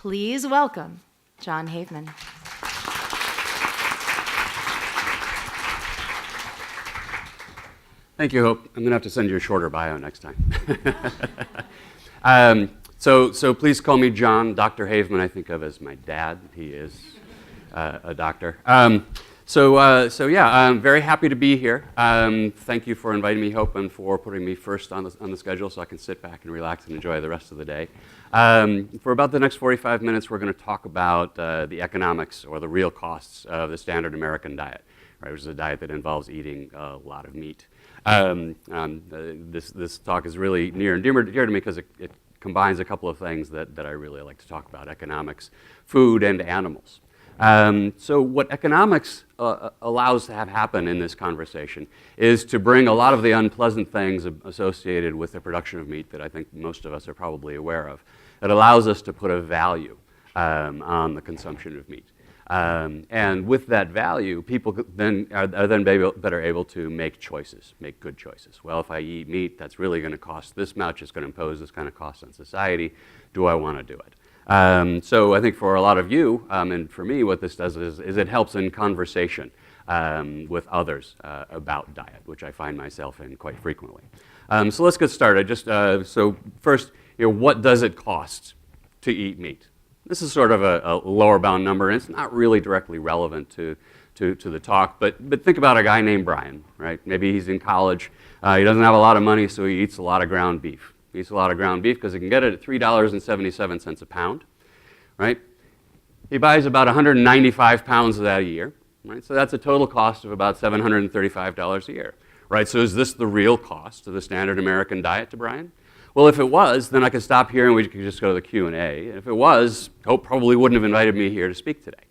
Please welcome Jon Haveman. Thank you, Hope. I'm going to have to send you a shorter bio next time. So please call me Jon. Dr. Haveman I think of as my dad. He is a doctor. Yeah, I'm very happy to be here. Thank you for inviting me, Hope, and for putting me first on the schedule so I can sit back and relax and enjoy the rest of the day. For about the next 45 minutes, we're going to talk about the economics or the real costs of the standard American diet, right, which is a diet that involves eating a lot of meat. This talk is really near and dear to me because it combines a couple of things that I really like to talk about: economics, food, and animals. So what economics allows to have happen in this conversation is to bring a lot of the unpleasant things associated with the production of meat that I think most of us are probably aware of. It allows us to put a value on the consumption of meat. And with that value, people then are better able to make choices, make good choices. Well, if I eat meat, that's really going to cost this much. It's going to impose this kind of cost on society. Do I want to do it? So I think for a lot of you, and for me, what this does is it helps in conversation with others about diet, which I find myself in quite frequently. So let's get started. So first, what does it cost to eat meat? This is sort of a lower bound number, and it's not really directly relevant to the talk, but think about a guy named Brian, right? Maybe he's in college. He doesn't have a lot of money, so he eats a lot of ground beef. He eats a lot of ground beef because he can get it at $3.77 a pound, right? He buys about 195 pounds of that a year, right? So that's a total cost of about $735 a year, right? So is this the real cost of the standard American diet to Brian? Well, if it was, then I could stop here and we could just go to the Q&A. If it was, Hope probably wouldn't have invited me here to speak today,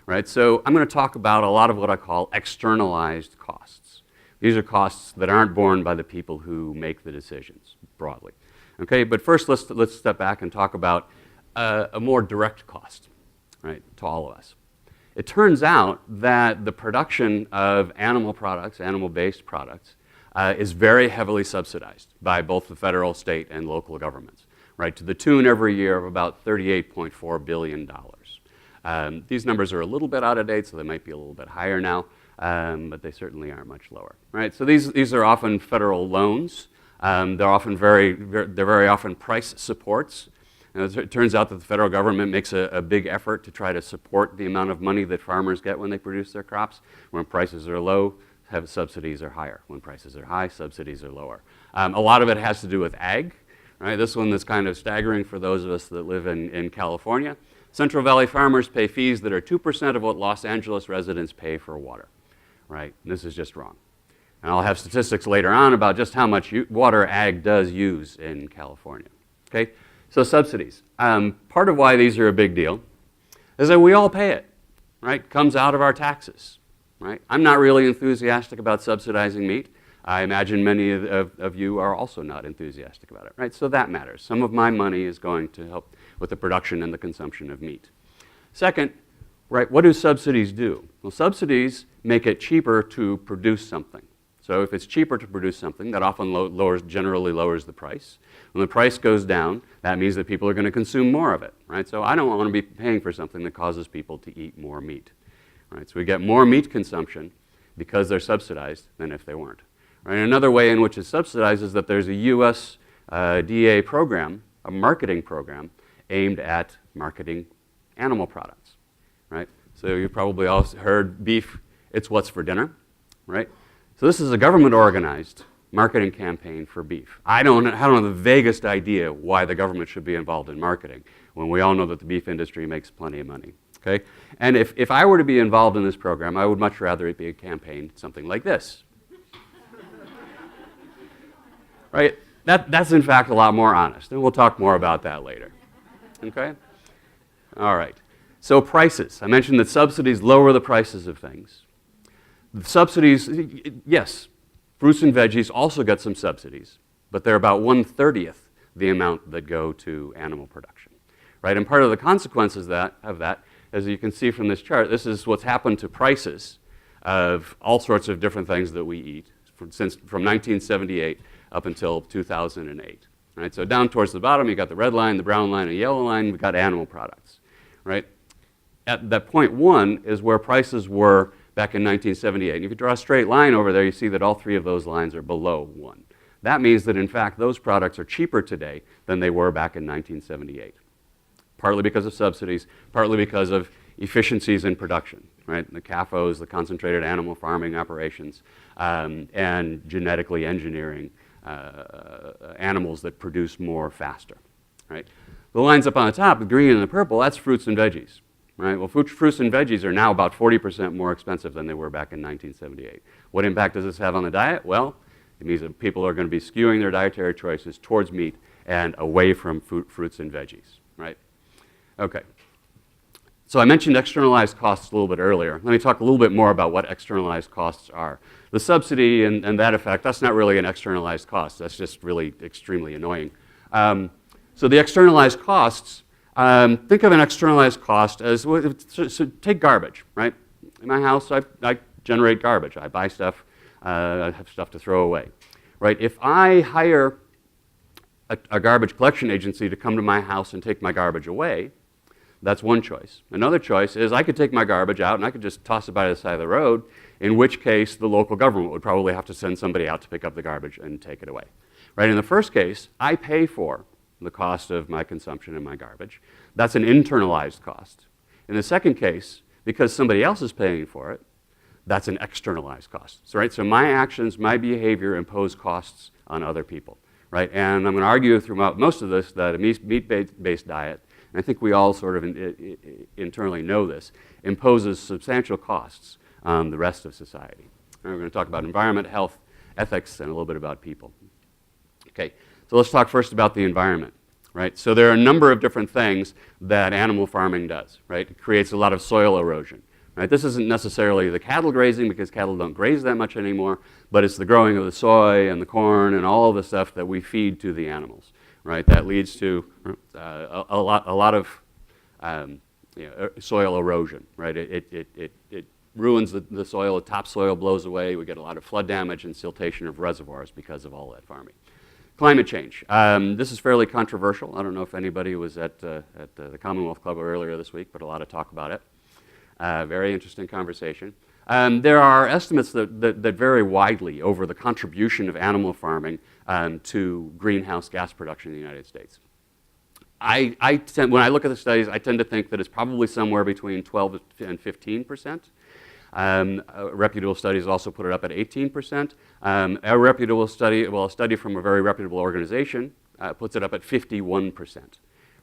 right? So I'm going to talk about a lot of what I call externalized costs. These are costs that aren't borne by the people who make the decisions, broadly. Okay, but first let's step back and talk about a more direct cost, right, to all of us. It turns out that the production of animal products, animal-based products, is very heavily subsidized by both the federal, state, and local governments, right, to the tune every year of about $38.4 billion. These numbers are a little bit out of date, so they might be a little bit higher now, but they certainly aren't much lower, right? So these are often federal loans. They're very often price supports. And it turns out that the federal government makes a big effort to try to support the amount of money that farmers get when they produce their crops. When prices are low, subsidies are higher. When prices are high, subsidies are lower. A lot of it has to do with ag, right? This one is kind of staggering for those of us that live in California. Central Valley farmers pay fees that are 2% of what Los Angeles residents pay for water, right? And this is just wrong. And I'll have statistics later on about just how much water ag does use in California, okay? So subsidies. Part of why these are a big deal is that we all pay it, right? Comes out of our taxes. Right? I'm not really enthusiastic about subsidizing meat. I imagine many of you are also not enthusiastic about it, right? So that matters. Some of my money is going to help with the production and the consumption of meat. Second, right, what do subsidies do? Well, subsidies make it cheaper to produce something. So if it's cheaper to produce something, that often generally lowers the price. When the price goes down, that means that people are going to consume more of it, right? So I don't want to be paying for something that causes people to eat more meat. Right, so we get more meat consumption because they're subsidized than if they weren't. Right, another way in which it's subsidized is that there's a USDA program, a marketing program, aimed at marketing animal products. Right? So you've probably also heard beef, it's what's for dinner. Right? So this is a government-organized marketing campaign for beef. I don't have the vaguest idea why the government should be involved in marketing when we all know that the beef industry makes plenty of money. Okay? And if I were to be involved in this program, I would much rather it be a campaign something like this. Right? That's in fact a lot more honest, and we'll talk more about that later. Okay? All right. So prices. I mentioned that subsidies lower the prices of things. The subsidies, yes, fruits and veggies also get some subsidies, but they're about 1/30 the amount that go to animal production. Right? And part of the consequences of that, as you can see from this chart, this is what's happened to prices of all sorts of different things that we eat from 1978 up until 2008. Right? So down towards the bottom, you got the red line, the brown line, and the yellow line, we've got animal products. Right? At that point 1 is where prices were back in 1978. And if you draw a straight line over there, you see that all 3 of those lines are below 1. That means that, in fact, those products are cheaper today than they were back in 1978. Partly because of subsidies, partly because of efficiencies in production, right? The CAFOs, the concentrated animal farming operations, and genetically engineering animals that produce more faster, right? The lines up on the top, the green and the purple, that's fruits and veggies, right? Well, fruits and veggies are now about 40% more expensive than they were back in 1978. What impact does this have on the diet? Well, it means that people are going to be skewing their dietary choices towards meat and away from fruits and veggies, right? Okay. So I mentioned externalized costs a little bit earlier. Let me talk a little bit more about what externalized costs are. The subsidy and that effect, that's not really an externalized cost. That's just really extremely annoying. So the externalized costs, think of an externalized cost as, so take garbage, right? In my house, I generate garbage. I buy stuff, I have stuff to throw away, right? If I hire a garbage collection agency to come to my house and take my garbage away, that's one choice. Another choice is I could take my garbage out and I could just toss it by the side of the road, in which case the local government would probably have to send somebody out to pick up the garbage and take it away. Right? In the first case, I pay for the cost of my consumption and my garbage. That's an internalized cost. In the second case, because somebody else is paying for it, that's an externalized cost. So, right? So my actions, my behavior impose costs on other people. Right? And I'm going to argue throughout most of this that a meat-based diet, and I think we all sort of internally know this, imposes substantial costs on the rest of society. And we're going to talk about environment, health, ethics, and a little bit about people. Okay, so let's talk first about the environment. Right? So there are a number of different things that animal farming does. Right? It creates a lot of soil erosion. Right? This isn't necessarily the cattle grazing, because cattle don't graze that much anymore, but it's the growing of the soy and the corn and all of the stuff that we feed to the animals. Right? That leads to a lot of soil erosion. Right? It ruins the soil, the topsoil blows away, we get a lot of flood damage and siltation of reservoirs because of all that farming. Climate change. This is fairly controversial. I don't know if anybody was at the Commonwealth Club earlier this week, but a lot of talk about it. Very interesting conversation. There are estimates that vary widely over the contribution of animal farming to greenhouse gas production in the United States. When I look at the studies, I tend to think that it's probably somewhere between 12 and 15%. Reputable studies also put it up at 18%. A reputable study, a study from a very reputable organization puts it up at 51%.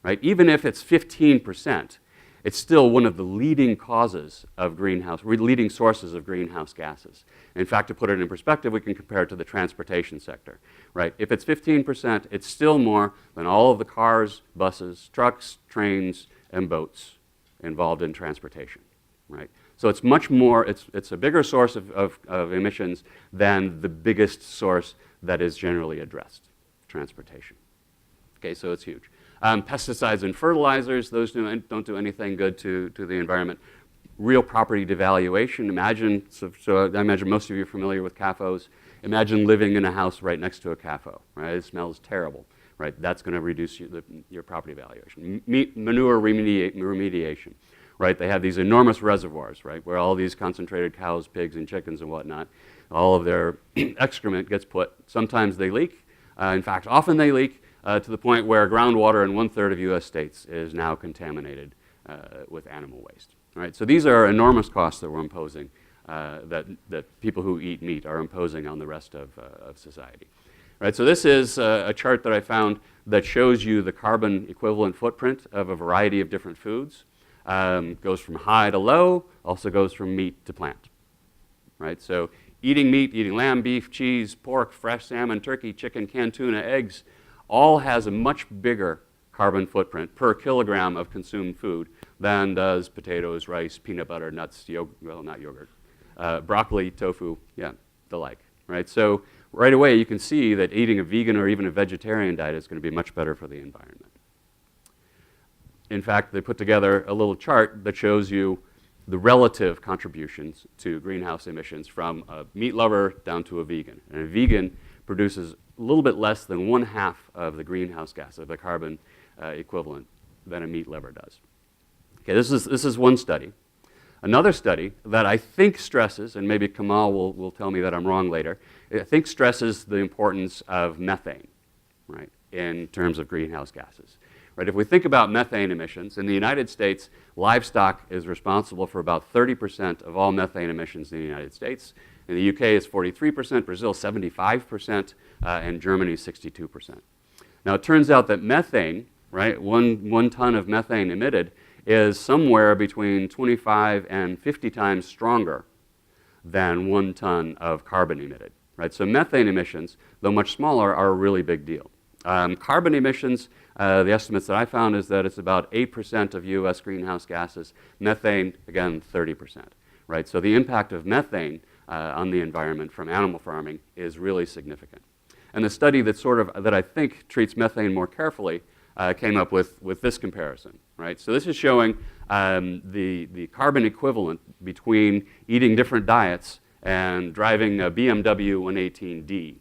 Right? Even if it's 15%, it's still one of the leading sources of greenhouse gases. In fact, to put it in perspective, we can compare it to the transportation sector. Right? If it's 15%, it's still more than all of the cars, buses, trucks, trains, and boats involved in transportation. Right? So it's much more, it's a bigger source of emissions than the biggest source that is generally addressed, transportation. Okay, so it's huge. Pesticides and fertilizers, those don't do anything good to the environment. Real property devaluation. Imagine, so I imagine most of you are familiar with CAFOs. Imagine living in a house right next to a CAFO. Right? It smells terrible. Right? That's going to reduce your property valuation. Manure remediation. Right? They have these enormous reservoirs, right, where all these concentrated cows, pigs, and chickens and whatnot, all of their excrement gets put. Sometimes they leak. In fact, often they leak. To the point where groundwater in 1/3 of U.S. states is now contaminated with animal waste. Right? So these are enormous costs that we're imposing, that people who eat meat are imposing on the rest of society. Right? So this is a chart that I found that shows you the carbon equivalent footprint of a variety of different foods. Goes from high to low, also goes from meat to plant. Right? So eating meat, eating lamb, beef, cheese, pork, fresh salmon, turkey, chicken, canned tuna, eggs, all has a much bigger carbon footprint per kilogram of consumed food than does potatoes, rice, peanut butter, nuts, not yogurt, broccoli, tofu, the like. Right? So right away you can see that eating a vegan or even a vegetarian diet is going to be much better for the environment. In fact, they put together a little chart that shows you the relative contributions to greenhouse emissions from a meat lover down to a vegan. And a vegan produces a little bit less than 1/2 of the greenhouse gas, of the carbon equivalent, than a meat liver does. Okay, this is one study. Another study that I think stresses, and maybe Kamal will tell me that I'm wrong later, I think stresses the importance of methane, right, in terms of greenhouse gases. Right, if we think about methane emissions, in the United States, livestock is responsible for about 30% of all methane emissions in the United States. In the UK, it's 43%, Brazil 75%, and Germany 62%. Now, it turns out that methane, right, one ton of methane emitted is somewhere between 25 and 50 times stronger than 1 ton of carbon emitted. Right? So methane emissions, though much smaller, are a really big deal. Carbon emissions, the estimates that I found is that it's about 8% of US greenhouse gases. Methane, again, 30%. Right? So the impact of methane on the environment from animal farming is really significant. And the study that I think treats methane more carefully came up with this comparison. Right? So this is showing the carbon equivalent between eating different diets and driving a BMW 118D.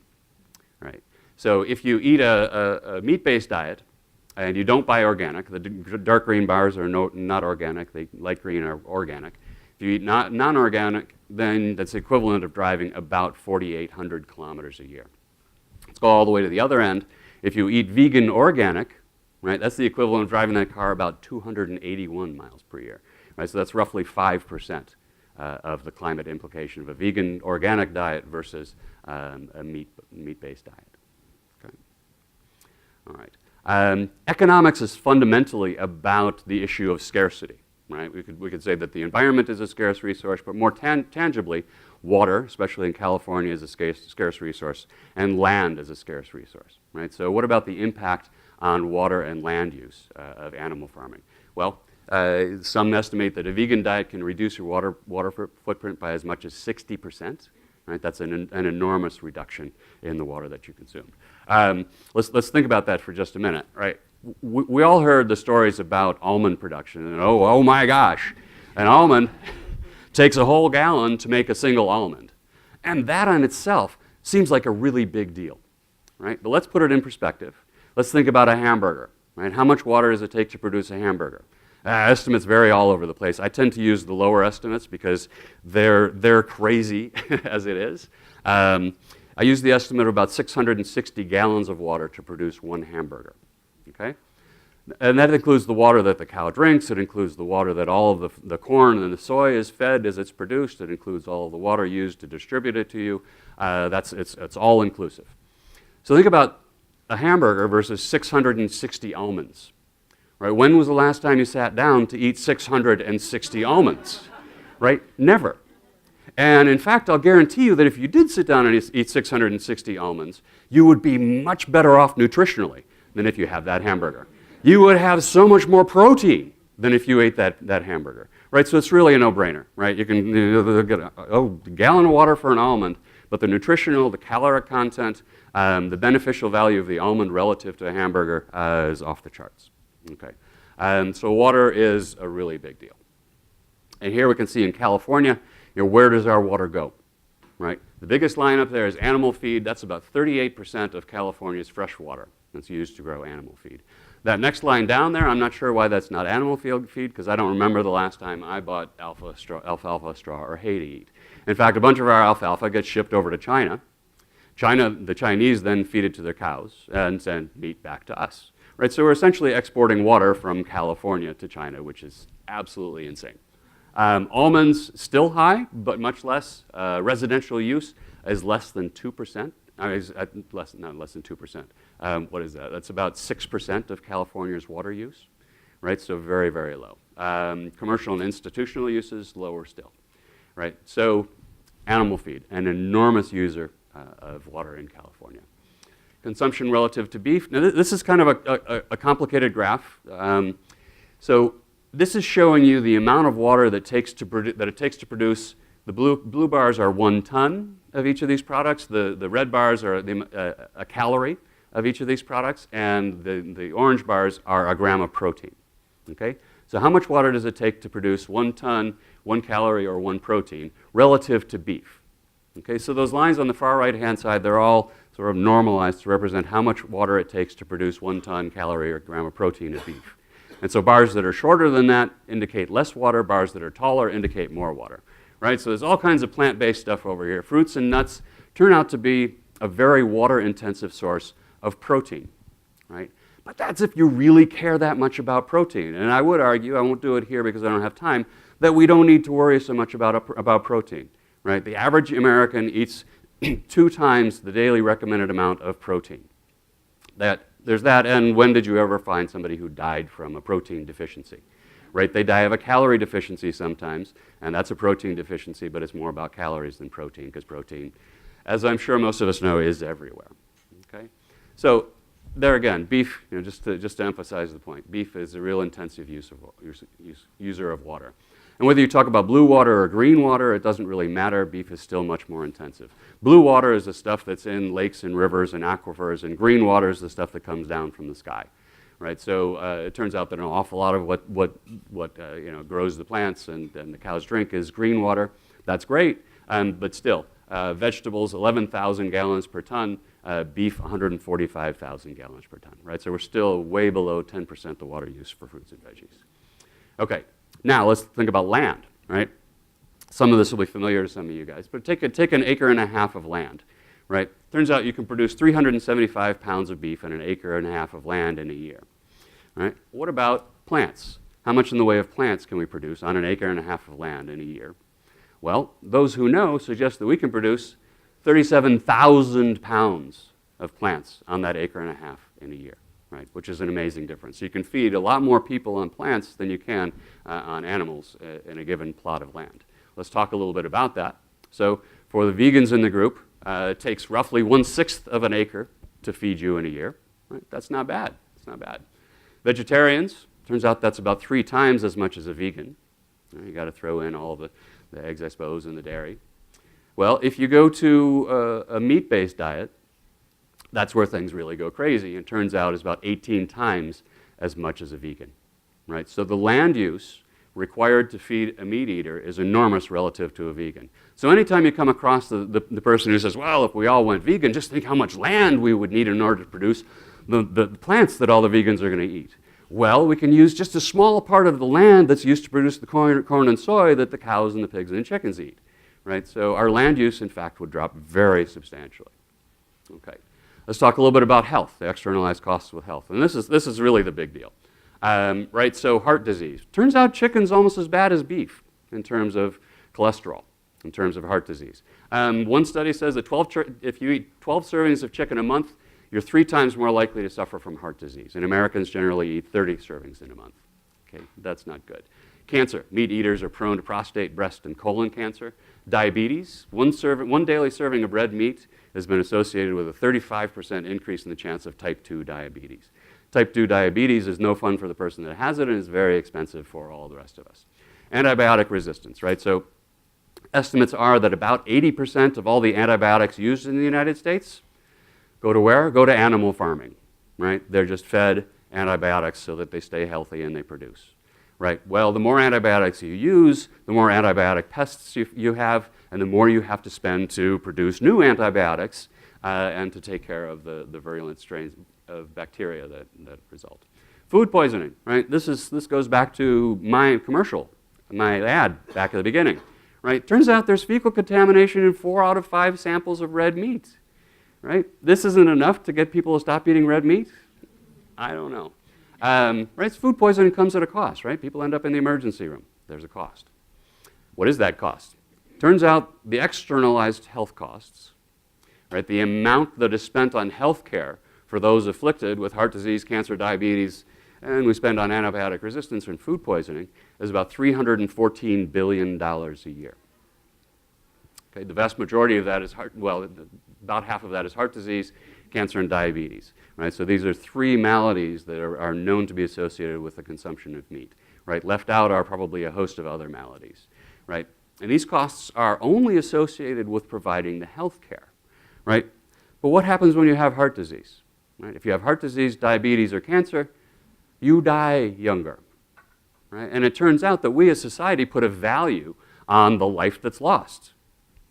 Right? So if you eat a meat-based diet and you don't buy organic, the dark green bars are not organic, the light green are organic. If you eat non-organic, then that's the equivalent of driving about 4,800 kilometers a year. Let's go all the way to the other end. If you eat vegan organic, right, that's the equivalent of driving that car about 281 miles per year. Right, so that's roughly 5% of the climate implication of a vegan organic diet versus a meat-based diet. All right. Economics is fundamentally about the issue of scarcity. Right? We could say that the environment is a scarce resource, but more tangibly, water, especially in California, is a scarce resource, and land is a scarce resource. Right? So what about the impact on water and land use of animal farming? Well, some estimate that a vegan diet can reduce your water footprint by as much as 60%. Right? That's an enormous reduction in the water that you consume. Let's think about that for just a minute. Right? We all heard the stories about almond production, and oh my gosh, an almond takes a whole gallon to make a single almond. And that on itself seems like a really big deal. Right? But let's put it in perspective. Let's think about a hamburger. Right? How much water does it take to produce a hamburger? Estimates vary all over the place. I tend to use the lower estimates because they're crazy as it is. I use the estimate of about 660 gallons of water to produce one hamburger. Okay? And that includes the water that the cow drinks. It includes the water that all of the corn and the soy is fed as it's produced. It includes all of the water used to distribute it to you. It's all inclusive. So think about a hamburger versus 660 almonds. Right? When was the last time you sat down to eat 660 almonds? Right? Never. And in fact, I'll guarantee you that if you did sit down and eat 660 almonds, you would be much better off nutritionally than if you have that hamburger. You would have so much more protein than if you ate that hamburger. Right? So it's really a no-brainer. Right? You can get a gallon of water for an almond, but the nutritional, the caloric content, the beneficial value of the almond relative to a hamburger is off the charts. Okay, so water is a really big deal. And here we can see in California, where does our water go? Right? The biggest line up there is animal feed. That's about 38% of California's fresh water that's used to grow animal feed. That next line down there, I'm not sure why that's not animal feed because I don't remember the last time I bought alfalfa straw or hay to eat. In fact, a bunch of our alfalfa gets shipped over to China. The Chinese then feed it to their cows and send meat back to us. Right, so we're essentially exporting water from California to China, which is absolutely insane. Almonds still high, but much less. Residential use is less than 2%. Less than 2%. What is that? That's about 6% of California's water use. Right, so very, very low. Commercial and institutional uses, lower still. Right, so animal feed, an enormous user of water in California. Consumption relative to beef. Now, this is kind of a complicated graph. So this is showing you the amount of water that it takes to produce. The blue bars are 1 ton of each of these products. The red bars are a calorie of each of these products, and the orange bars are a gram of protein. Okay? So how much water does it take to produce 1 ton, 1 calorie, or 1 protein relative to beef? Okay, so those lines on the far right-hand side, they're all sort of normalized to represent how much water it takes to produce 1 ton, calorie, or gram of protein of beef. And so bars that are shorter than that indicate less water, bars that are taller indicate more water, right? So there's all kinds of plant-based stuff over here. Fruits and nuts turn out to be a very water-intensive source of protein, right? But that's if you really care that much about protein. And I would argue, I won't do it here because I don't have time, that we don't need to worry so much about protein, right? The average American eats 2 times the daily recommended amount of protein. There's that, and when did you ever find somebody who died from a protein deficiency? Right? They die of a calorie deficiency sometimes, and that's a protein deficiency, but it's more about calories than protein, because protein, as I'm sure most of us know, is everywhere. Okay? So there again, beef, just to emphasize the point, beef is a real intensive user of water. And whether you talk about blue water or green water, it doesn't really matter. Beef is still much more intensive. Blue water is the stuff that's in lakes and rivers and aquifers, and green water is the stuff that comes down from the sky. Right? So it turns out that an awful lot of what grows the plants and the cows drink is green water. That's great, but still, vegetables 11,000 gallons per ton, beef 145,000 gallons per ton. Right? So we're still way below 10% the water use for fruits and veggies. Okay. Now, let's think about land, right? Some of this will be familiar to some of you guys, but take an acre and a half of land, right? Turns out you can produce 375 pounds of beef on an acre and a half of land in a year, right? What about plants? How much in the way of plants can we produce on an acre and a half of land in a year? Well, those who know suggest that we can produce 37,000 pounds of plants on that acre and a half in a year. Right, which is an amazing difference. So you can feed a lot more people on plants than you can on animals in a given plot of land. Let's talk a little bit about that. So for the vegans in the group, it takes roughly 1/6 of an acre to feed you in a year. Right? That's not bad. It's not bad. Vegetarians, turns out that's about 3 times as much as a vegan. You got to throw in all the eggs, I suppose, and the dairy. Well, if you go to a meat-based diet, that's where things really go crazy. It turns out it's about 18 times as much as a vegan, right? So the land use required to feed a meat eater is enormous relative to a vegan. So anytime you come across the person who says, well, if we all went vegan, just think how much land we would need in order to produce the plants that all the vegans are going to eat. Well, we can use just a small part of the land that's used to produce the corn and soy that the cows and the pigs and the chickens eat, right? So our land use, in fact, would drop very substantially. Okay. Let's talk a little bit about health, the externalized costs with health. And this is really the big deal, right? So heart disease. Turns out chicken's almost as bad as beef in terms of cholesterol, in terms of heart disease. One study says that if you eat 12 servings of chicken a month, you're 3 times more likely to suffer from heart disease. And Americans generally eat 30 servings in a month. Okay, that's not good. Cancer. Meat eaters are prone to prostate, breast, and colon cancer. Diabetes. One daily serving of red meat has been associated with a 35% increase in the chance of type 2 diabetes. Type 2 diabetes is no fun for the person that has it and is very expensive for all the rest of us. Antibiotic resistance, right? So estimates are that about 80% of all the antibiotics used in the United States go to where? Go to animal farming, right? They're just fed antibiotics so that they stay healthy and they produce. Right? Well, the more antibiotics you use, the more antibiotic pests you have, and the more you have to spend to produce new antibiotics and to take care of the virulent strains of bacteria that result. Food poisoning, right? This goes back to my commercial, my ad back at the beginning, right? Turns out there's fecal contamination in 4 out of 5 samples of red meat, right? This isn't enough to get people to stop eating red meat? I don't know. Right, so food poisoning comes at a cost, right? People end up in the emergency room. There's a cost. What is that cost? Turns out the externalized health costs, right, the amount that is spent on health care for those afflicted with heart disease, cancer, diabetes, and we spend on antibiotic resistance and food poisoning, is about $314 billion a year. Okay, the vast majority of that is about half of that is heart disease, cancer, and diabetes. Right? So these are 3 maladies that are known to be associated with the consumption of meat. Right? Left out are probably a host of other maladies. Right? And these costs are only associated with providing the health care. Right? But what happens when you have heart disease? Right? If you have heart disease, diabetes, or cancer, you die younger. Right? And it turns out that we as society put a value on the life that's lost.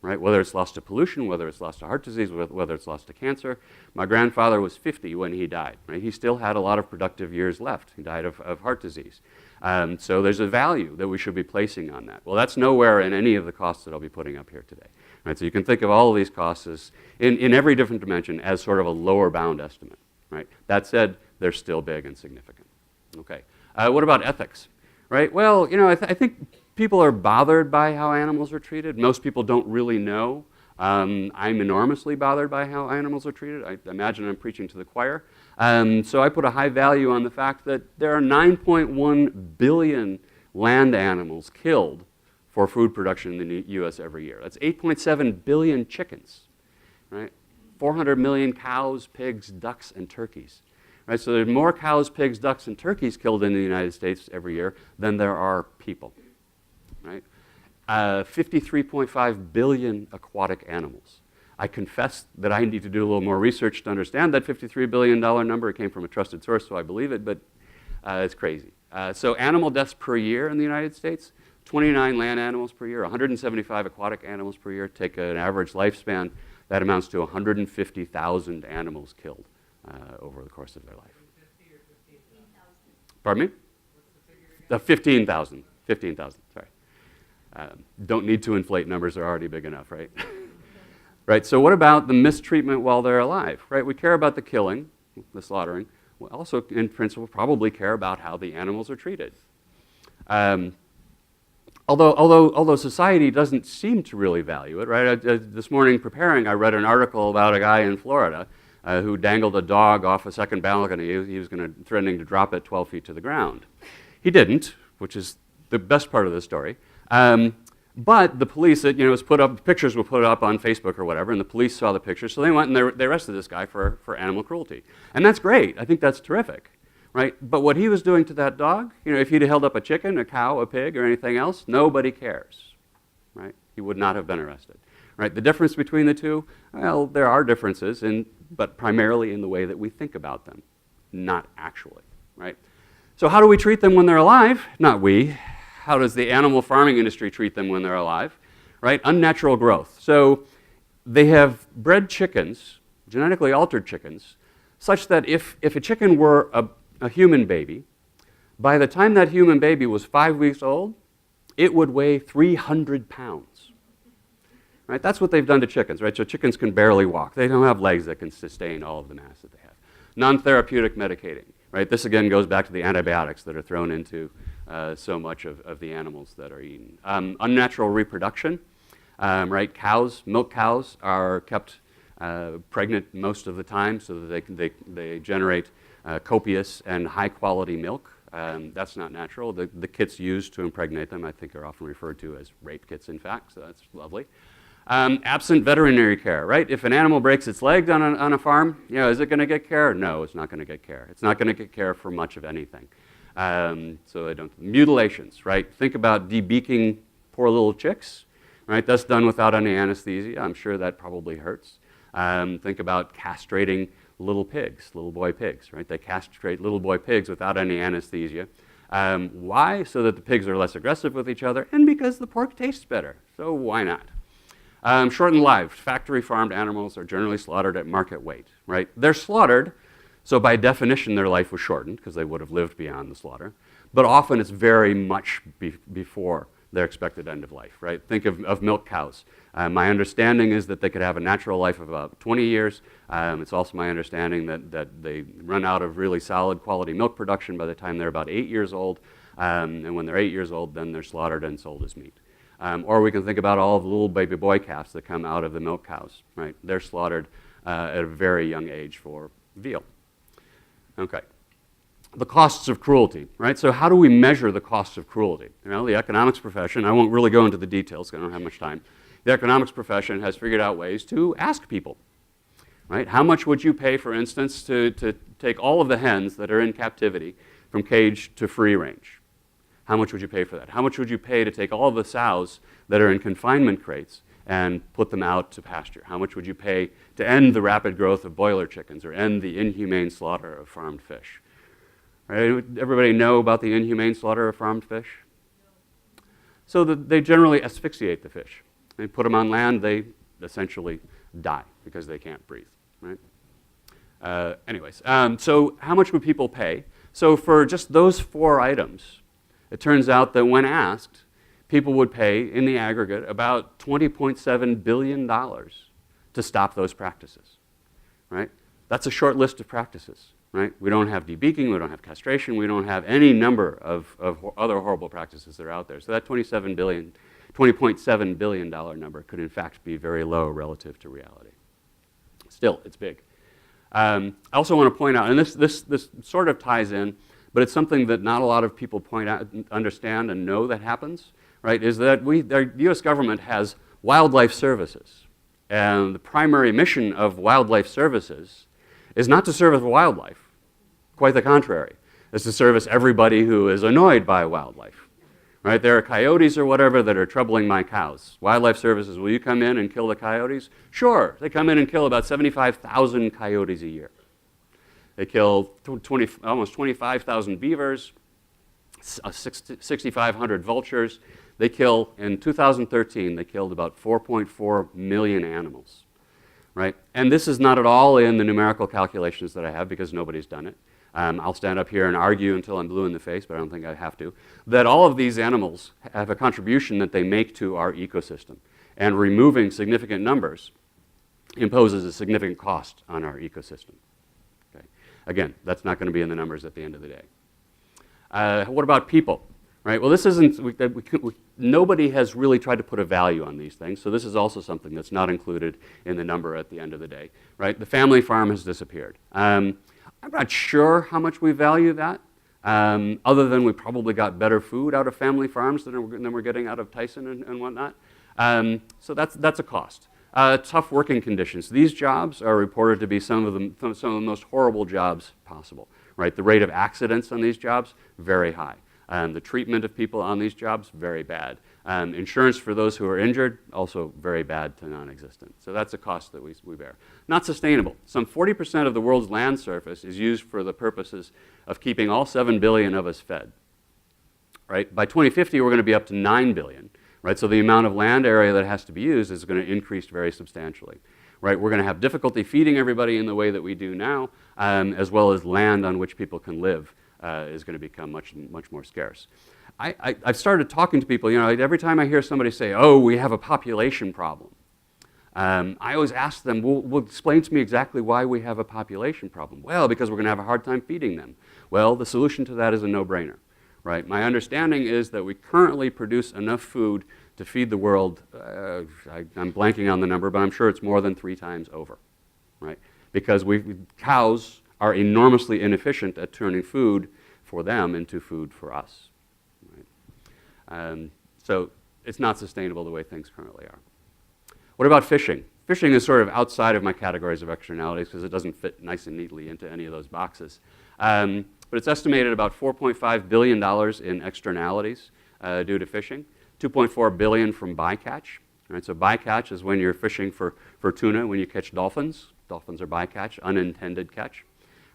right? Whether it's lost to pollution, whether it's lost to heart disease, whether it's lost to cancer. My grandfather was 50 when he died, right? He still had a lot of productive years left. He died of heart disease. So there's a value that we should be placing on that. Well, that's nowhere in any of the costs that I'll be putting up here today. Right? So you can think of all of these costs as, in every different dimension as sort of a lower bound estimate. Right? That said, they're still big and significant. Okay. What about ethics? Right? Well, you know, I think people are bothered by how animals are treated. Most people don't really know. I'm enormously bothered by how animals are treated. I imagine I'm preaching to the choir. So I put a high value on the fact that there are 9.1 billion land animals killed for food production in the U.S. every year. That's 8.7 billion chickens, right? 400 million cows, pigs, ducks, and turkeys. Right? So there's more cows, pigs, ducks, and turkeys killed in the United States every year than there are people. Right? 53.5 billion aquatic animals. I confess that I need to do a little more research to understand that $53 billion number. It came from a trusted source, so I believe it, but it's crazy. So animal deaths per year in the United States, 29 land animals per year, 175 aquatic animals per year. Take an average lifespan, that amounts to 150,000 animals killed over the course of their life. 50 or 15,000? Pardon me? What's the figure again? 15,000. 15,000, sorry. Don't need to inflate numbers, they're already big enough, right? Right, so what about the mistreatment while they're alive, right? We care about the killing, the slaughtering. We also, in principle, probably care about how the animals are treated. Although society doesn't seem to really value it, right? This morning preparing, I read an article about a guy in Florida who dangled a dog off a second balcony. He was threatening to drop it 12 feet to the ground. He which is the best part of the story. But the police, pictures were put up on Facebook or whatever, and the police saw the pictures, so they went and they arrested this guy for animal cruelty. And that's great. I think that's terrific, right? But what he was doing to that dog, if he'd held up a chicken, a cow, a pig, or anything else, nobody cares, right? He would not have been arrested, right? The difference between the two, well, there are differences, but primarily in the way that we think about them, not actually, right? So how do we treat them when they're alive? Not we. How does the animal farming industry treat them when they're alive? Right? Unnatural growth. So they have bred chickens, genetically altered chickens, such that if a chicken were a human baby, by the time that human baby was 5 weeks old, it would weigh 300 pounds. Right? That's what they've done to chickens, right? So chickens can barely walk. They don't have legs that can sustain all of the mass that they have. Non-therapeutic medicating, right? This again goes back to the antibiotics that are thrown into so much of the animals that are eaten. Unnatural reproduction, right? Milk cows are kept pregnant most of the time so that they generate copious and high quality milk. That's not natural. The kits used to impregnate them, I think, are often referred to as rape kits, in fact, so that's lovely. Absent veterinary care, right? If an animal breaks its leg on a farm, is it going to get care? No, it's not going to get care. It's not going to get care for much of anything. So they don't. Mutilations, right? Think about debeaking poor little chicks, right? That's done without any anesthesia. I'm sure that probably hurts. Think about castrating little pigs, little boy pigs, right? They castrate little boy pigs without any anesthesia. Why? So that the pigs are less aggressive with each other, and because the pork tastes better. So why not? Shortened lives. Factory farmed animals are generally slaughtered at market weight, right? They're slaughtered, so by definition their life was shortened because they would have lived beyond the slaughter. But often it's very much before their expected end of life, right? Think of milk cows. My understanding is that they could have a natural life of about 20 years. It's also my understanding that they run out of really solid quality milk production by the time they're about 8 years old. And when they're 8 years old, then they're slaughtered and sold as meat. Or we can think about all of the little baby boy calves that come out of the milk cows, right? They're slaughtered at a very young age for veal. Okay. The costs of cruelty, right? So how do we measure the costs of cruelty? The economics profession, I won't really go into the details because I don't have much time. The economics profession has figured out ways to ask people, right? How much would you pay, for instance, to take all of the hens that are in captivity from cage to free range? How much would you pay for that? How much would you pay to take all of the sows that are in confinement crates and put them out to pasture? How much would you pay to end the rapid growth of boiler chickens or end the inhumane slaughter of farmed fish? Right? Everybody know about the inhumane slaughter of farmed fish? So they generally asphyxiate the fish. and put them on land, they essentially die because they can't breathe, right? So how much would people pay? So for just those 4 items, it turns out that when asked, people would pay, in the aggregate, about $20.7 billion to stop those practices, right? That's a short list of practices, right? We don't have debeaking, we don't have castration, we don't have any number of other horrible practices that are out there. So that $20.7 billion number could in fact be very low relative to reality. Still, it's big. I also want to point out, and this sort of ties in, but it's something that not a lot of people point out, understand, and know that happens, right, is that the U.S. government has wildlife services. And the primary mission of wildlife services is not to service wildlife. Quite the contrary. It's to service everybody who is annoyed by wildlife. Right? There are coyotes or whatever that are troubling my cows. Wildlife services, will you come in and kill the coyotes? Sure. They come in and kill about 75,000 coyotes a year. They kill almost 25,000 beavers, 6,500 vultures. They kill, in 2013, they killed about 4.4 million animals, right? And this is not at all in the numerical calculations that I have because nobody's done it. I'll stand up here and argue until I'm blue in the face, but I don't think I have to, that all of these animals have a contribution that they make to our ecosystem. And removing significant numbers imposes a significant cost on our ecosystem. Okay? Again, that's not going to be in the numbers at the end of the day. What about people? Right? Well, this isn't, nobody has really tried to put a value on these things, so this is also something that's not included in the number at the end of the day. Right? The family farm has disappeared. I'm not sure how much we value that, other than we probably got better food out of family farms than we're getting out of Tyson and whatnot. So that's a cost. Tough working conditions. These jobs are reported to be some of the most horrible jobs possible. Right? The rate of accidents on these jobs, very high. The treatment of people on these jobs, very bad. Insurance for those who are injured, also very bad to non-existent. So that's a cost that we bear. Not sustainable. Some 40% of the world's land surface is used for the purposes of keeping all 7 billion of us fed. Right? By 2050, we're going to be up to 9 billion. Right? So the amount of land area that has to be used is going to increase very substantially. Right? We're going to have difficulty feeding everybody in the way that we do now, as well as land on which people can live. Is going to become much more scarce. I've started talking to people, every time I hear somebody say, oh, we have a population problem, I always ask them, well, explain to me exactly why we have a population problem. Well, because we're going to have a hard time feeding them. Well, the solution to that is a no-brainer. Right? My understanding is that we currently produce enough food to feed the world, I'm blanking on the number, but I'm sure it's more than 3 times over. Right? Because cows are enormously inefficient at turning food for them into food for us. Right? So it's not sustainable the way things currently are. What about fishing? Fishing is sort of outside of my categories of externalities because it doesn't fit nice and neatly into any of those boxes. But it's estimated about $4.5 billion in externalities due to fishing, $2.4 billion from bycatch. Right? So bycatch is when you're fishing for tuna, when you catch dolphins. Dolphins are bycatch, unintended catch.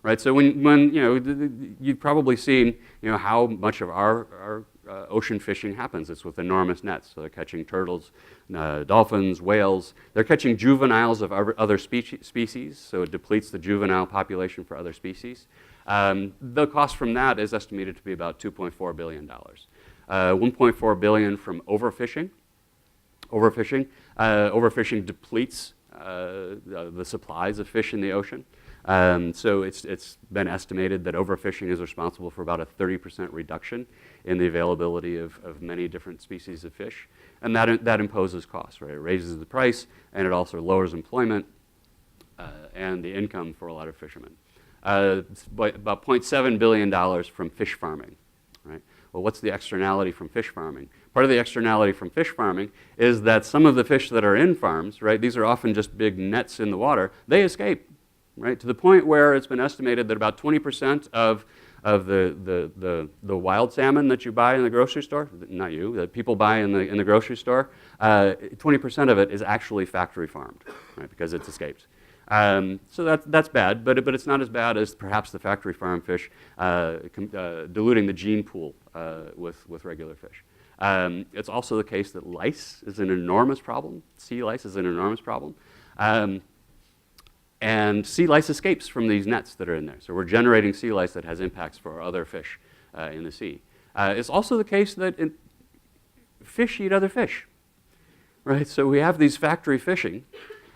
Right, so when you've probably seen how much of our ocean fishing happens. It's with enormous nets. So they're catching turtles, dolphins, whales. They're catching juveniles of other species, so it depletes the juvenile population for other species. The cost from that is estimated to be about $2.4 billion. $1.4 billion from overfishing. Overfishing depletes the supplies of fish in the ocean. So it's been estimated that overfishing is responsible for about a 30% reduction in the availability of many different species of fish. And that imposes costs, right? It raises the price, and it also lowers employment and the income for a lot of fishermen. About $0.7 billion from fish farming, right? Well, what's the externality from fish farming? Part of the externality from fish farming is that some of the fish that are in farms, right, these are often just big nets in the water, they escape. Right, to the point where it's been estimated that about 20% of the wild salmon that you buy in the grocery store, not you, that people buy in the grocery store, 20% of it is actually factory farmed, right, because it's escaped. So that's bad, but it's not as bad as perhaps the factory farm fish diluting the gene pool with regular fish. It's also the case that lice is an enormous problem. Sea lice is an enormous problem. And sea lice escapes from these nets that are in there. So we're generating sea lice that has impacts for other fish in the sea. It's also the case that fish eat other fish, right? So we have these factory fishing,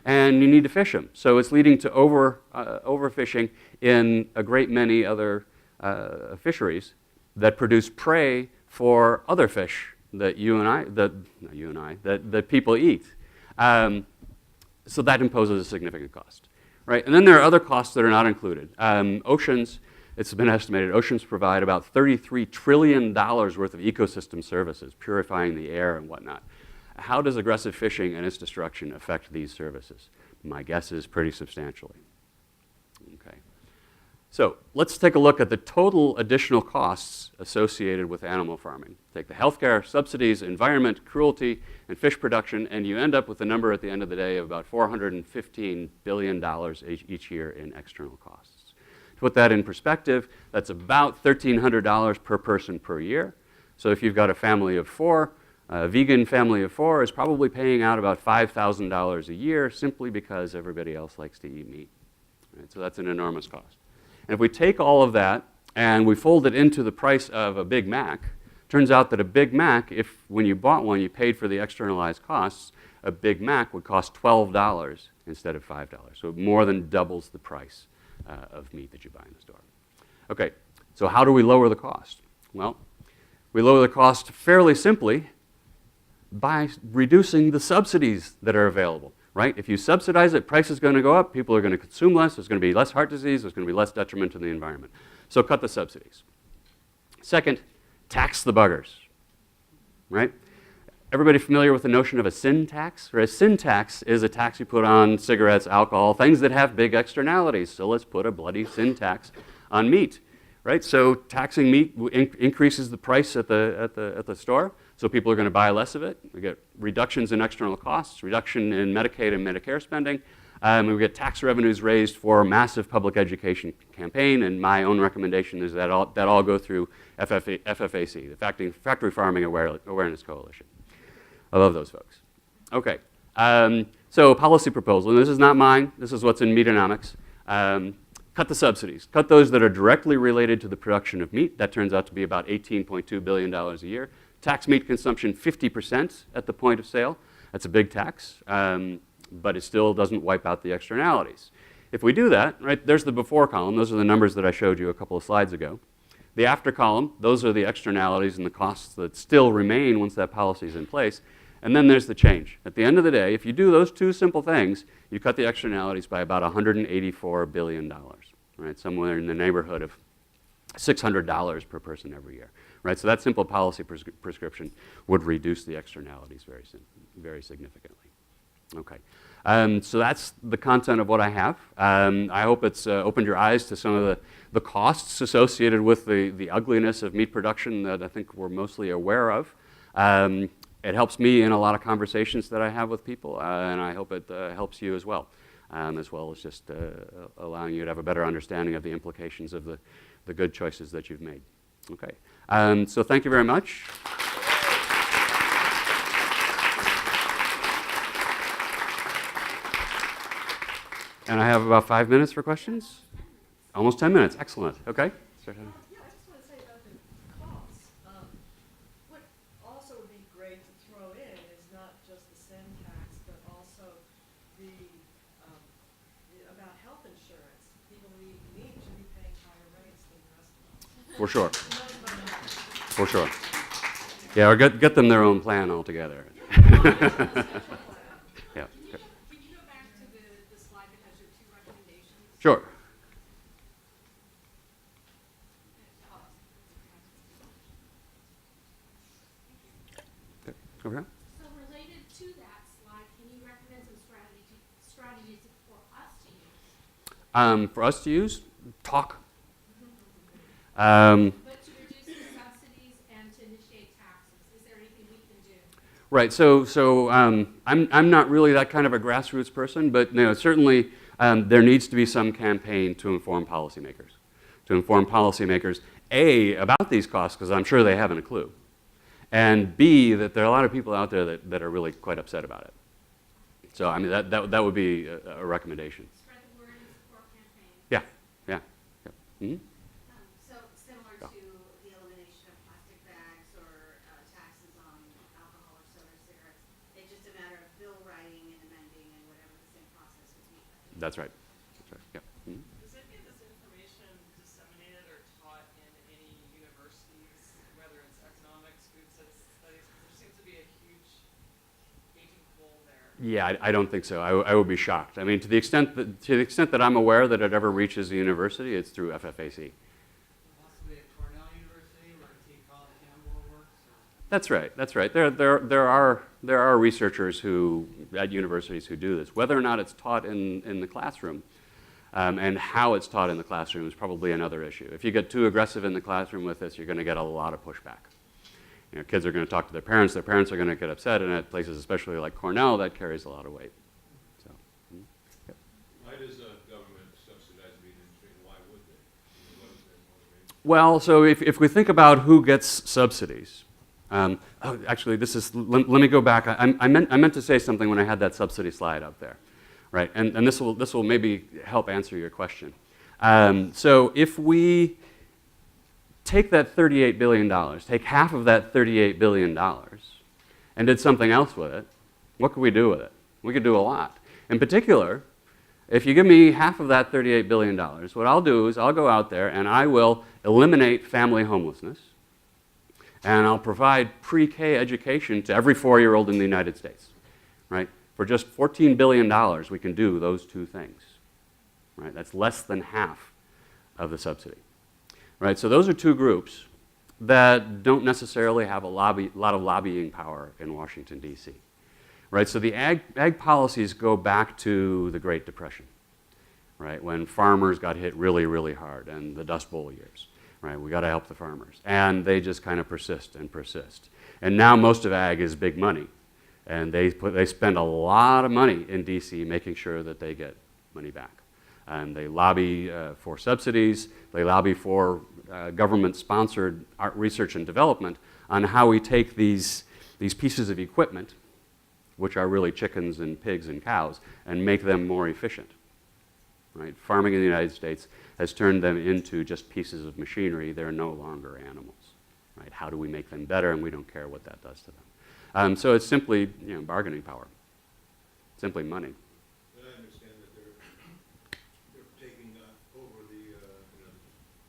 and you need to fish them. So it's leading to overfishing in a great many other fisheries that produce prey for other fish that that people eat. So that imposes a significant cost, right? And then there are other costs that are not included. Oceans, it's been estimated, oceans provide about $33 trillion worth of ecosystem services, purifying the air and whatnot. How does aggressive fishing and its destruction affect these services? My guess is pretty substantially. Okay. So let's take a look at the total additional costs associated with animal farming. Take the healthcare, subsidies, environment, cruelty, and fish production, and you end up with a number at the end of the day of about $415 billion each year in external costs. To put that in perspective, that's about $1,300 per person per year. So if you've got a family of four, a vegan family of four is probably paying out about $5,000 a year simply because everybody else likes to eat meat. Right? So that's an enormous cost. And if we take all of that and we fold it into the price of a Big Mac, turns out that a Big Mac, if when you bought one you paid for the externalized costs, a Big Mac would cost $12 instead of $5. So it more than doubles the price of meat that you buy in the store. Okay, so how do we lower the cost? Well, we lower the cost fairly simply by reducing the subsidies that are available, right? If you subsidize it, price is going to go up, people are going to consume less, there's going to be less heart disease, there's going to be less detriment to the environment. So cut the subsidies. Second, tax the buggers, right? Everybody familiar with the notion of a sin tax? Or a sin tax is a tax you put on cigarettes, alcohol, things that have big externalities. So let's put a bloody sin tax on meat, right? So taxing meat increases the price at the store, so people are going to buy less of it. We get reductions in external costs, reduction in Medicaid and Medicare spending. We get tax revenues raised for massive public education campaign, and my own recommendation is that all go through FFAC, the Factory Farming Awareness Coalition. I love those folks. Okay, so policy proposal, and this is not mine, this is what's in Meatonomics. Cut the subsidies. Cut those that are directly related to the production of meat. That turns out to be about $18.2 billion a year. Tax meat consumption 50% at the point of sale. That's a big tax, but it still doesn't wipe out the externalities. If we do that, right, there's the before column. Those are the numbers that I showed you a couple of slides ago. The after column, those are the externalities and the costs that still remain once that policy is in place. And then there's the change. At the end of the day, if you do those two simple things, you cut the externalities by about $184 billion, right? Somewhere in the neighborhood of $600 per person every year, right? So that simple policy prescription would reduce the externalities very significantly. Okay, so that's the content of what I have. I hope it's opened your eyes to some of the costs associated with the ugliness of meat production that I think we're mostly aware of. It helps me in a lot of conversations that I have with people, and I hope it helps you as well as just allowing you to have a better understanding of the implications of the good choices that you've made. Okay, so thank you very much. And I have about 5 minutes for questions. Almost 10 minutes. Excellent. Okay. Start ahead. Yeah, I just want to say about the costs. What also would be great to throw in is not just the sin tax, but also about health insurance. People who eat meat should be paying higher rates than the rest of us. For sure. For sure. Yeah, or get them their own plan altogether. Yeah. Can you go back to the slide that has your two recommendations? Sure. Okay. So related to that slide, can you recommend some strategies for us to use? For us to use, talk. But to reduce the subsidies and to initiate taxes, is there anything we can do? Right. So I'm not really that kind of a grassroots person, but certainly there needs to be some campaign to inform policymakers. To inform policymakers, A, about these costs, because I'm sure they haven't a clue, and B, that there are a lot of people out there that are really quite upset about it. So I mean, that would be a recommendation. Spread the word and support campaign. Yeah, yeah. Mhm. So similar to the elimination of plastic bags or taxes on alcohol or soda or cigarettes, it's just a matter of bill writing and amending and whatever the same process would be. That's right. That's right. Yeah. Mhm. Is any of this information disseminated or taught in any universities, whether it's economics, food studies? There seems to be a huge gaping hole there. Yeah, I don't think so. I would be shocked. I mean, to the extent that I'm aware that it ever reaches the university, it's through FFAC. Possibly at Cornell University, where T. Colin Campbell works. That's right. That's right. There are researchers who at universities who do this. Whether or not it's taught in the classroom, and how it's taught in the classroom is probably another issue. If you get too aggressive in the classroom with this, you're going to get a lot of pushback. You know, kids are going to talk to their parents are going to get upset, and at places especially like Cornell, that carries a lot of weight. So, yep. Why does government subsidize meat industry, and why would they? What is their motivation? Well, so if we think about who gets subsidies, actually, let me go back. I meant to say something when I had that subsidy slide up there, right? And this will maybe help answer your question. So if we take that $38 billion, take half of that $38 billion, and did something else with it, what could we do with it? We could do a lot. In particular, if you give me half of that $38 billion, what I'll do is I'll go out there and I will eliminate family homelessness, and I'll provide pre-K education to every 4-year-old in the United States, right? For just $14 billion, we can do those two things, right? That's less than half of the subsidy. Right, so those are two groups that don't necessarily have a lot of lobbying power in Washington, D.C. Right, so the ag policies go back to the Great Depression, right, when farmers got hit really, really hard, and the Dust Bowl years. Right, we got to help the farmers, and they just kind of persist and persist. And now most of ag is big money, and they spend a lot of money in D.C. making sure that they get money back. And they lobby for subsidies. They lobby for government-sponsored research and development on how we take these pieces of equipment, which are really chickens and pigs and cows, and make them more efficient. Right? Farming in the United States has turned them into just pieces of machinery. They're no longer animals. Right? How do we make them better? And we don't care what that does to them. So it's simply bargaining power, simply money. And I understand that they're taking over the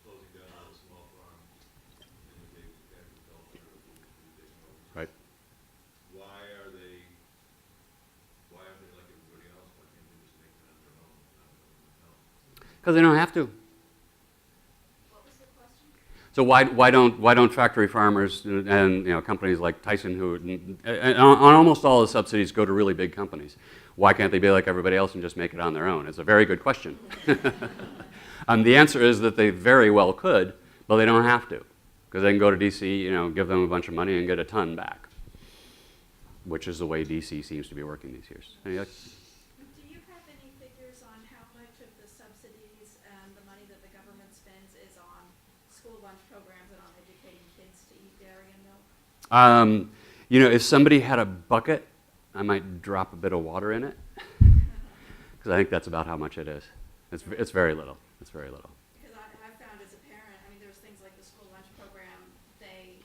closing down all the small farms and the big agriculture. Right. Why aren't they like everybody else? Why can't they just make it on their own? Because they don't have to. What was the question? So why don't factory farmers and companies like Tyson, who and on almost all the subsidies go to really big companies, why can't they be like everybody else and just make it on their own? It's a very good question. The answer is that they very well could, but they don't have to, because they can go to D.C., give them a bunch of money and get a ton back, which is the way D.C. seems to be working these years. Do you have any figures on how much of the subsidies and the money that the government spends is on school lunch programs and on educating kids to eat dairy and milk? If somebody had a bucket, I might drop a bit of water in it, because I think that's about how much it is. It's very little. It's very little. Because I've found as a parent, there's things like the school lunch program, they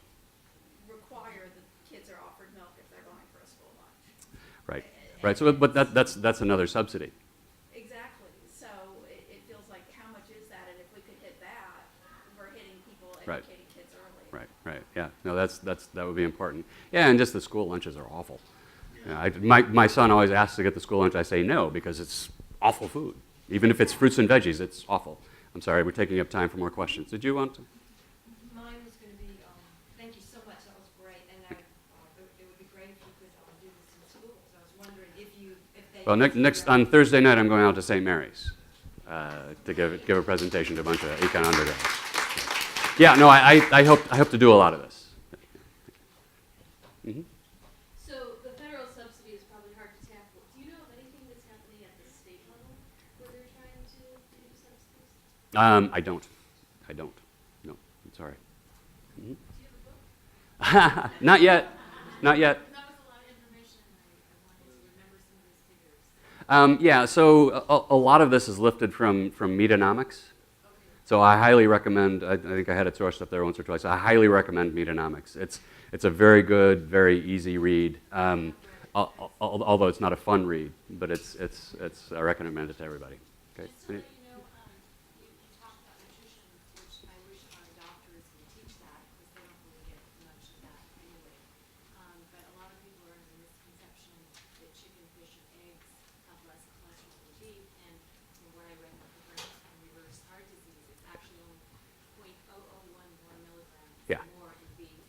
require that kids are offered milk if they're going for a school lunch. Right. Right. So, but that's another subsidy. Exactly. So it feels like, how much is that? And if we could hit that, we're hitting people, Right. educating kids early. Right. Right. Yeah. No, that would be important. Yeah, and just the school lunches are awful. My son always asks to get the school lunch. I say no, because it's awful food. Even if it's fruits and veggies, it's awful. I'm sorry, we're taking up time for more questions. Did you want to? Mine was going to be, thank you so much, that was great, and it would be great if you could do this in schools. I was wondering if they... Well, next on Thursday night, I'm going out to St. Mary's to give a presentation to a bunch of econ undergrads. Yeah, no, I hope to do a lot of this. Mm-hmm. So the federal subsidy is probably hard to tackle. Do you know of anything that's happening at the state level where they're trying to do subsidies? I don't. No, I'm sorry. Mm-hmm. Do you have a book? Not yet. Not yet. That was a lot of information, I wanted to remember some of those figures. Yeah, so a lot of this is lifted from Metanomics. So I highly recommend, I think I had it sourced up there once or twice, I highly recommend Metanomics. It's a very good, very easy read, although it's not a fun read, but I recommend it to everybody. Okay. Just to let you know, you talked about nutrition, which I wish our doctors would teach that, because they don't really get much of that anyway. But a lot of people are under the misconception that chicken, fish, and eggs have less cholesterol than beef, and from what I read in the program on reverse heart disease, it's actually only 0.0014 milligrams Yeah. more in beef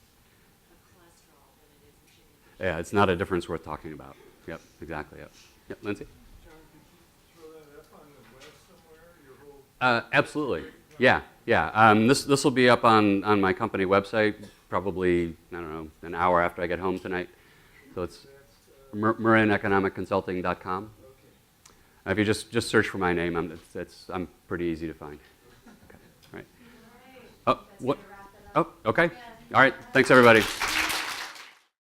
of cholesterol than it is in chicken. Yeah, it's not a difference worth talking about. Yep, exactly, yep. Yep, Lindsay? John, could you throw that up on the web somewhere, your whole? Absolutely. Yeah, yeah. This will be up on my company website probably, I don't know, an hour after I get home tonight. So it's marineeconomicconsulting.com. If you just search for my name, I'm pretty easy to find. Okay. All right. Oh, what? Oh, okay. All right. Thanks, everybody.